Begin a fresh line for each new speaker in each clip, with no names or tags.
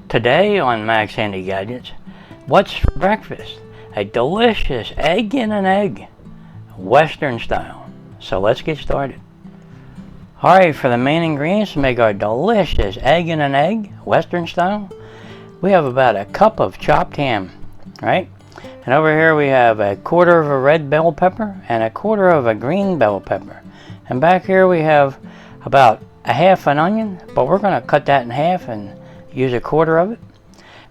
Today on Max Handy Gadgets, what's for breakfast? A delicious egg in an egg, Western style. So let's get started. Alright, for the main ingredients to make our delicious egg in an egg, Western style, we have about a cup of chopped ham, right? And over here we have a quarter of a red bell pepper and a quarter of a green bell pepper. And back here we have about a half an onion, but we're going to cut that in half and use a quarter of it.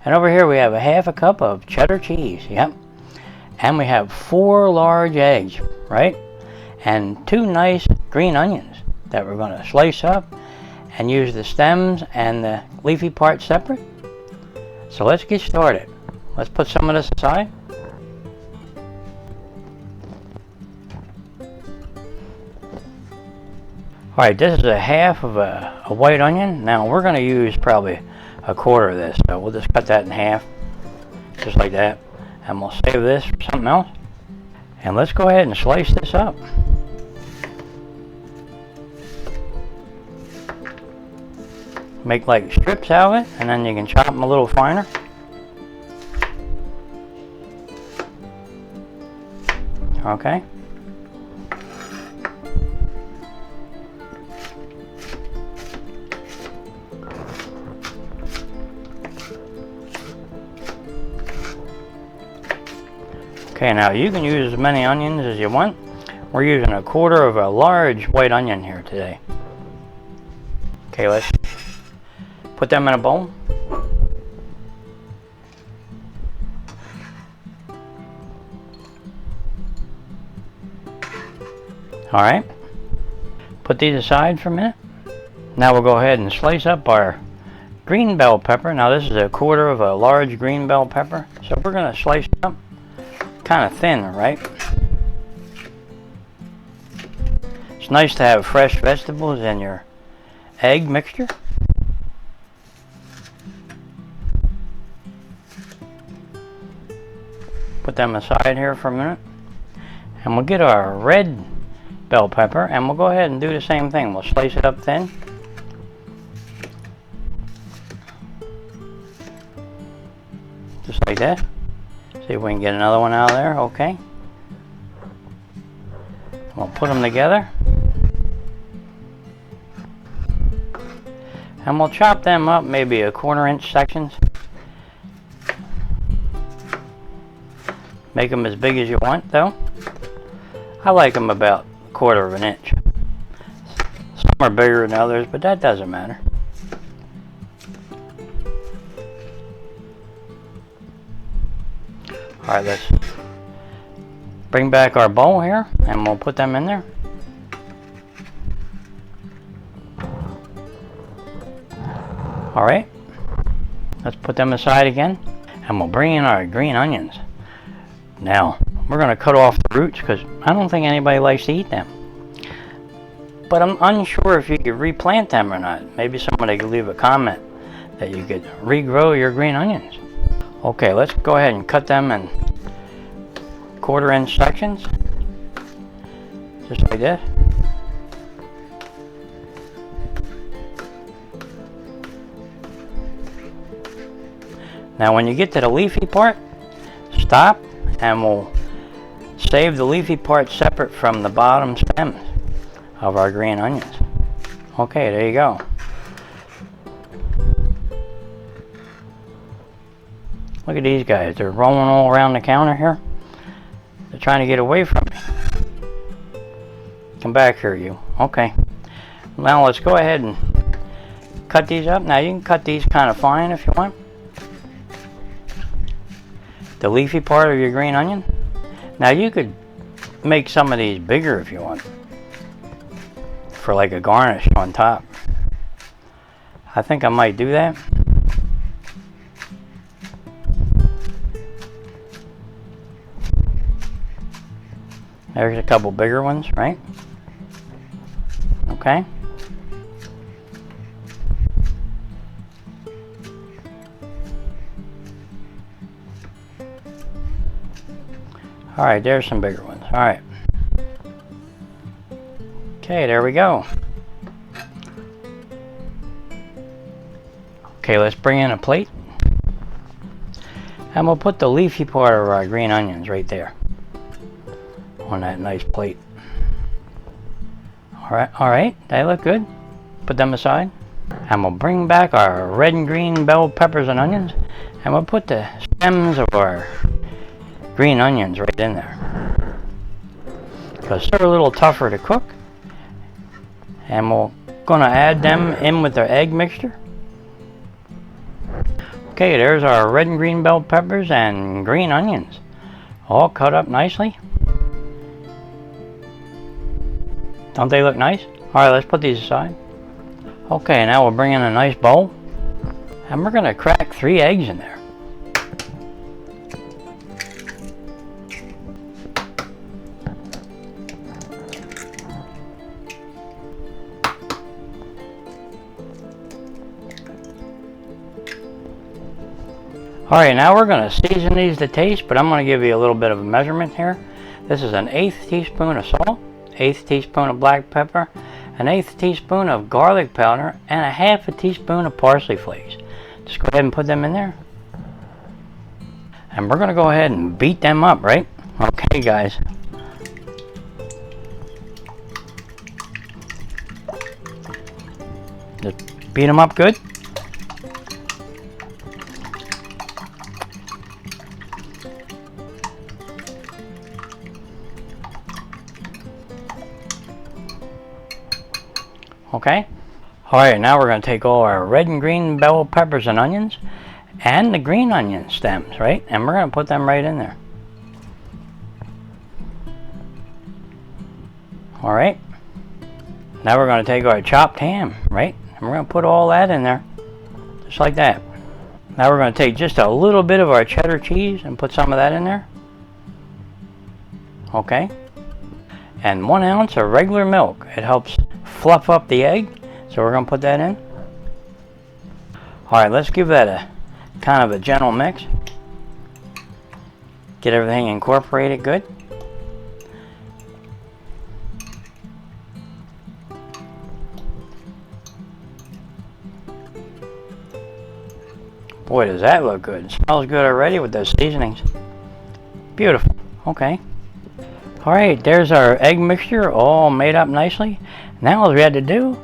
And over here we have a half a cup of cheddar cheese, yep. And we have 4 large eggs, right? And 2 nice green onions that we're going to slice up and use the stems and the leafy parts separate. So let's get started. Let's put some of this aside. Alright, this is a half of a white onion. Now we're going to use probably a quarter of this, so we'll just cut that in half, just like that. And we'll save this for something else. And let's go ahead and slice this up. Make like strips out of it, and then you can chop them a little finer. Okay. Okay, now you can use as many onions as you want. We're using a quarter of a large white onion here today. Okay, let's put them in a bowl. Alright, put these aside for a minute. Now we'll go ahead and slice up our green bell pepper. Now this is a quarter of a large green bell pepper. So we're going to slice it up kind of thin, right? It's nice to have fresh vegetables in your egg mixture. Put them aside here for a minute. And we'll get our red bell pepper and we'll go ahead and do the same thing. We'll slice it up thin. Just like that. See if we can get another one out of there. Okay. We'll put them together. And we'll chop them up maybe a 1/4 inch sections. Make them as big as you want though. I like them about 1/4 of an inch. Some are bigger than others, but that doesn't matter. Alright, let's bring back our bowl here and we'll put them in there. Alright, let's put them aside again and we'll bring in our green onions. Now, we're going to cut off the roots because I don't think anybody likes to eat them. But I'm unsure if you could replant them or not. Maybe somebody could leave a comment that you could regrow your green onions. Okay, let's go ahead and cut them in 1/4 inch sections. Just like this. Now when you get to the leafy part, stop and we'll save the leafy part separate from the bottom stems of our green onions. Okay, there you go. Look at these guys. They're rolling all around the counter here. They're trying to get away from me. Come back here, you. Okay. Now let's go ahead and cut these up. Now you can cut these kind of fine if you want. The leafy part of your green onion. Now you could make some of these bigger if you want. For like a garnish on top. I think I might do that. There's a couple bigger ones, right? Okay. Alright, there's some bigger ones. Alright. Okay, there we go. Okay, let's bring in a plate. And we'll put the leafy part of our green onions right there on that nice plate. Alright, they look good. Put them aside. And we'll bring back our red and green bell peppers and onions. And we'll put the stems of our green onions right in there, because they're a little tougher to cook. And we're going to add them in with our egg mixture. Okay, there's our red and green bell peppers and green onions, all cut up nicely. Don't they look nice? Alright, let's put these aside. Okay, now we'll bring in a nice bowl, and we're going to crack 3 eggs in there. Alright, now we're going to season these to taste, but I'm going to give you a little bit of a measurement here. This is an 1/8 teaspoon of salt, 1/8 teaspoon of black pepper, an 1/8 teaspoon of garlic powder, and a 1/2 teaspoon of parsley flakes. Just go ahead and put them in there. And we're going to go ahead and beat them up, right? Okay, guys. Just beat them up good. Okay. Alright, now we're going to take all our red and green bell peppers and onions and the green onion stems, right? And we're going to put them right in there. Alright. Now we're going to take our chopped ham, right? And we're going to put all that in there. Just like that. Now we're going to take just a little bit of our cheddar cheese and put some of that in there. Okay. And 1 ounce of regular milk. It helps fluff up the egg, so we're going to put that in. Alright, let's give that a kind of a gentle mix. Get everything incorporated good. Boy, does that look good. It smells good already with those seasonings. Beautiful. Okay. Alright, there's our egg mixture all made up nicely. Now all we had to do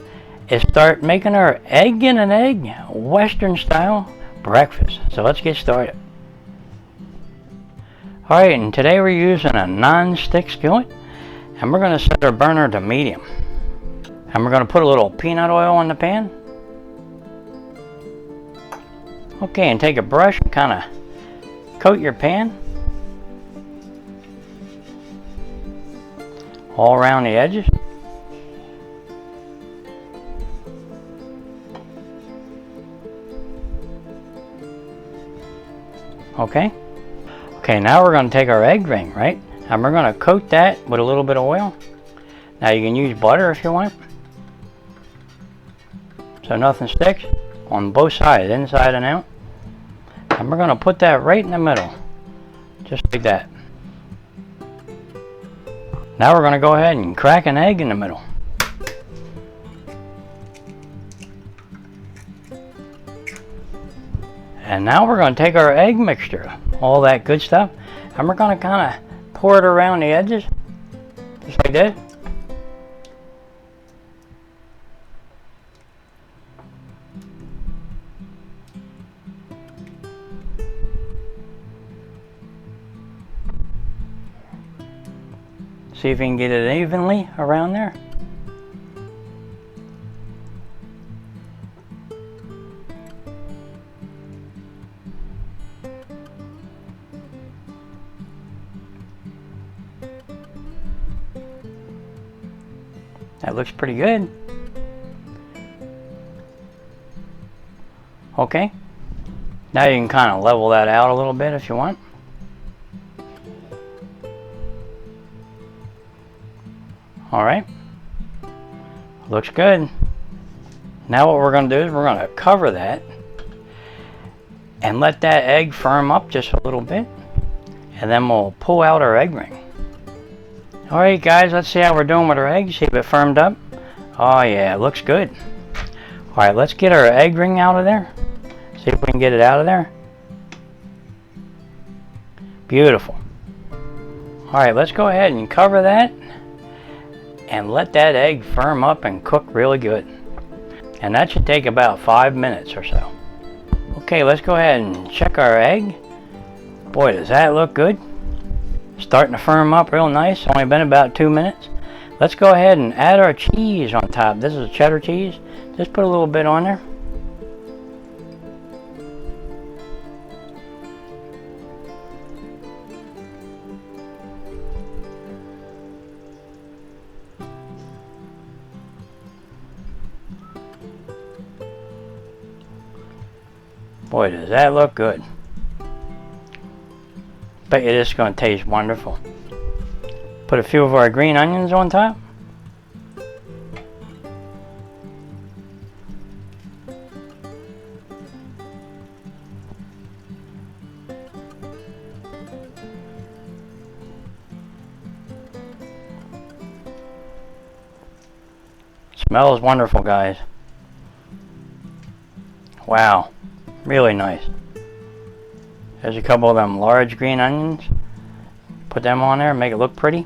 is start making our egg in an egg Western style breakfast. So let's get started. Alright, and today we're using a non-stick skillet, and we're going to set our burner to medium. And we're going to put a little peanut oil on the pan. Okay, and take a brush and kind of coat your pan all around the edges. Okay. Okay, now we're going to take our egg ring, right? And we're going to coat that with a little bit of oil. Now you can use butter if you want, so nothing sticks on both sides, inside and out. And we're going to put that right in the middle, just like that. Now we're going to go ahead and crack an egg in the middle. And now we're going to take our egg mixture, all that good stuff, and we're going to kind of pour it around the edges, just like that. See if you can get it evenly around there. That looks pretty good. Okay. Now you can kind of level that out a little bit if you want. Alright. Looks good. Now what we're going to do is we're going to cover that and let that egg firm up just a little bit. And then we'll pull out our egg ring. Alright guys, let's see how we're doing with our eggs. See if it firmed up. Oh yeah, it looks good. Alright, let's get our egg ring out of there. See if we can get it out of there. Beautiful. Alright, let's go ahead and cover that and let that egg firm up and cook really good. And that should take about 5 minutes or so. Okay, let's go ahead and check our egg. Boy, does that look good. Starting to firm up real nice. Only been about 2 minutes. Let's go ahead and add our cheese on top. This is cheddar cheese. Just put a little bit on there. Boy, does that look good. Bet you this is going to taste wonderful. Put a few of our green onions on top. Smells wonderful, guys. Wow. Really nice. There's a couple of them large green onions. Put them on there, make it look pretty.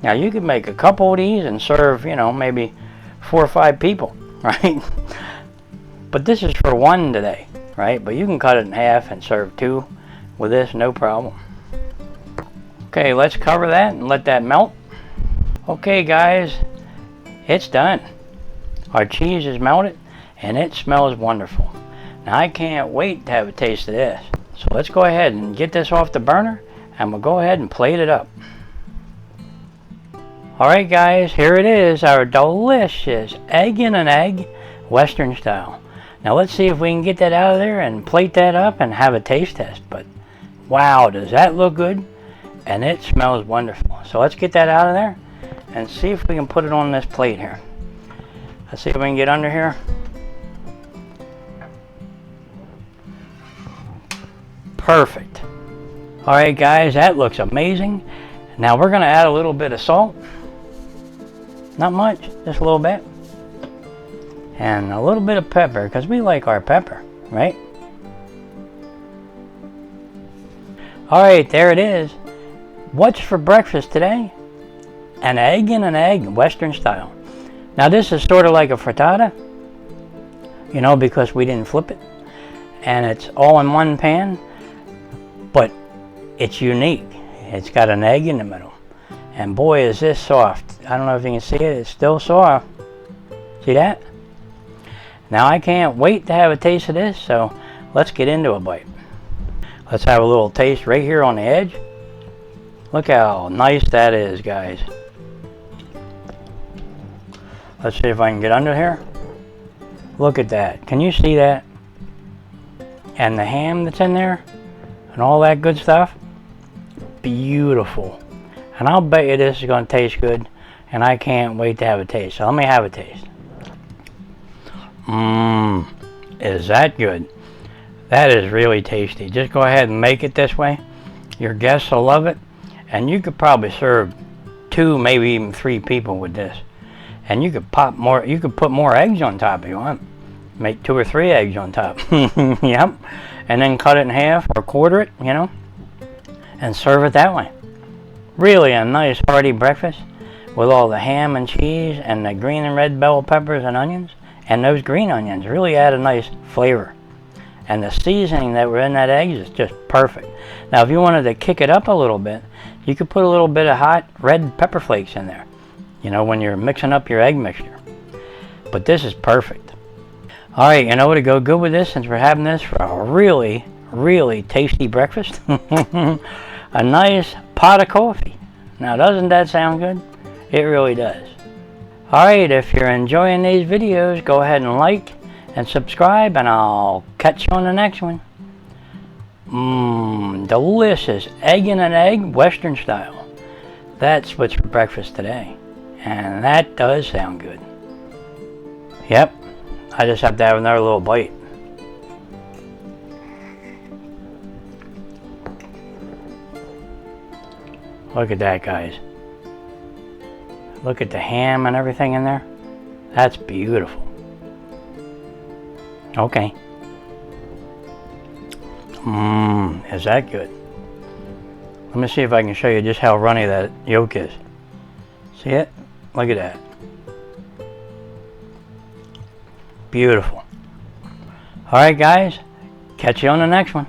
Now you could make a couple of these and serve, you know, maybe 4 or 5 people, right? But this is for 1 today, right? But you can cut it in half and serve 2 with this, no problem. Okay, let's cover that and let that melt. Okay guys, it's done. Our cheese is melted and it smells wonderful. Now I can't wait to have a taste of this. So let's go ahead and get this off the burner and we'll go ahead and plate it up. Alright guys, here it is, our delicious egg in an egg, Western style. Now let's see if we can get that out of there and plate that up and have a taste test. But wow, does that look good? And it smells wonderful. So let's get that out of there and see if we can put it on this plate here. Let's see if we can get under here. Perfect. Alright guys, that looks amazing. Now we're going to add a little bit of salt. Not much, just a little bit. And a little bit of pepper, because we like our pepper, right? Alright, there it is. What's for breakfast today? An egg in an egg, Western style. Now this is sort of like a frittata, you know, because we didn't flip it. And it's all in one pan. But it's unique. It's got an egg in the middle. And boy, is this soft. I don't know if you can see it. It's still soft. See that? Now I can't wait to have a taste of this, so let's get into a bite. Let's have a little taste right here on the edge. Look how nice that is, guys. Let's see if I can get under here. Look at that. Can you see that? And the ham that's in there? And all that good stuff. Beautiful. And I'll bet you this is going to taste good. And I can't wait to have a taste. So let me have a taste. Is that good? That is really tasty. Just go ahead and make it this way. Your guests will love it. And you could probably serve 2, maybe even 3 people with this. And you could pop more. You could put more eggs on top if you want. Make 2 or 3 eggs on top. Yep. And then cut it in half or quarter it, you know, and serve it that way. Really a nice hearty breakfast with all the ham and cheese and the green and red bell peppers and onions. And those green onions really add a nice flavor. And the seasoning that were in that egg is just perfect. Now if you wanted to kick it up a little bit, you could put a little bit of hot red pepper flakes in there, you know, when you're mixing up your egg mixture. But this is perfect. Alright, you know what to go good with this, since we're having this for a really, really tasty breakfast? A nice pot of coffee. Now doesn't that sound good? It really does. Alright, if you're enjoying these videos, go ahead and like and subscribe, and I'll catch you on the next one. Delicious egg in an egg, Western style. That's what's for breakfast today. And that does sound good. Yep. I just have to have another little bite. Look at that, guys. Look at the ham and everything in there. That's beautiful. Okay. Is that good? Let me see if I can show you just how runny that yolk is. See it? Look at that. Beautiful. Alright guys, catch you on the next one.